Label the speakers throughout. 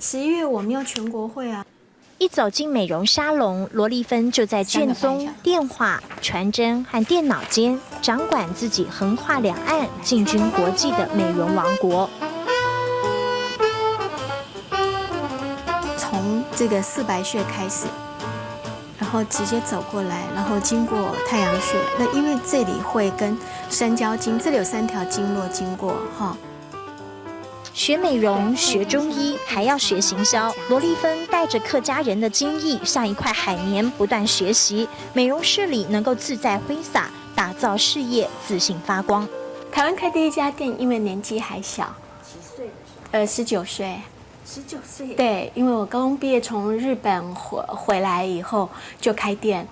Speaker 1: 11月我们要全国会啊。
Speaker 2: 一走进美容沙龙，罗丽芬就在卷宗、电话、传真和电脑间掌管自己横跨两岸、进军国际的美容王国。
Speaker 1: 从这个四白穴开始，然后直接走过来，然后经过太阳穴。那因为这里会跟三焦经，这里有3条经络经过哈。
Speaker 2: 学美容、学中医，还要学行销。罗丽芬带着客家人的精意，像一块海绵，不断学习美容室里能够自在挥洒，打造事业，自信发光。
Speaker 1: 台湾开第一家店，因为年纪还小，几岁的时候？19岁。19岁。对，因为我高中毕业从日本回来以后就开店。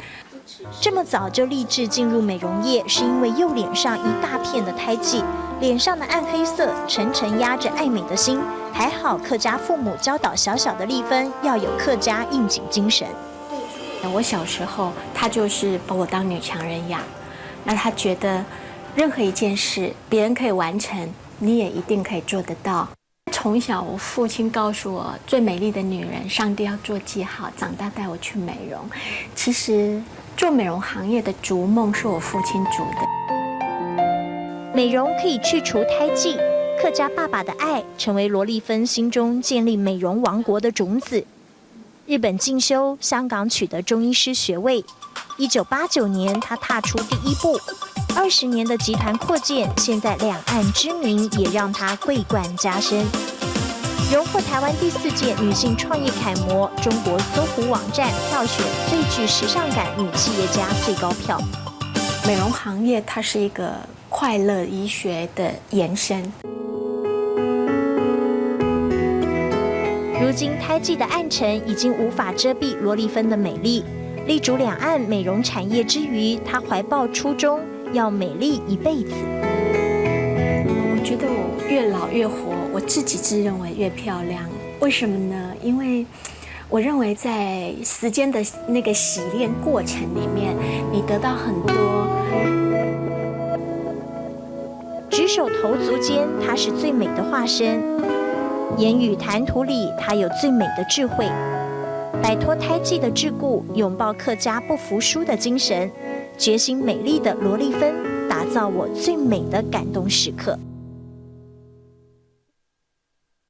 Speaker 2: 这么早就立志进入美容业，是因为右脸上一大片的胎记，脸上的暗黑色沉沉压着爱美的心。还好客家父母教导小小的丽芬要有客家应景精神。
Speaker 1: 我小时候，他就是把我当女强人养，那他觉得任何一件事别人可以完成，你也一定可以做得到。从小，我父亲告诉我，最美丽的女人，上帝要做记号，长大带我去美容。其实，做美容行业的逐梦是我父亲逐的。
Speaker 2: 美容可以去除胎记，客家爸爸的爱成为罗丽芬心中建立美容王国的种子。日本进修，香港取得中医师学位。1989年，他踏出第一步。20年的集团扩建，现在两岸知名也让他桂冠加身。荣获台湾第4届女性创业楷模中国搜狐网站票选最具时尚感女企业家最高票。
Speaker 1: 美容行业它是一个快乐医学的延伸。
Speaker 2: 如今胎记的暗沉已经无法遮蔽罗丽芬的美丽。立足两岸美容产业之余，她怀抱初衷，要美丽一辈子。
Speaker 1: 我觉得我越老越活，我自己自认为越漂亮。为什么呢？因为我认为在时间的那个洗练过程里面，你得到很多。
Speaker 2: 举手投足间，她是最美的化身；言语谈吐里，她有最美的智慧。摆脱胎记的桎梏，拥抱客家不服输的精神，决心美丽的罗丽芬，打造我最美的感动时刻。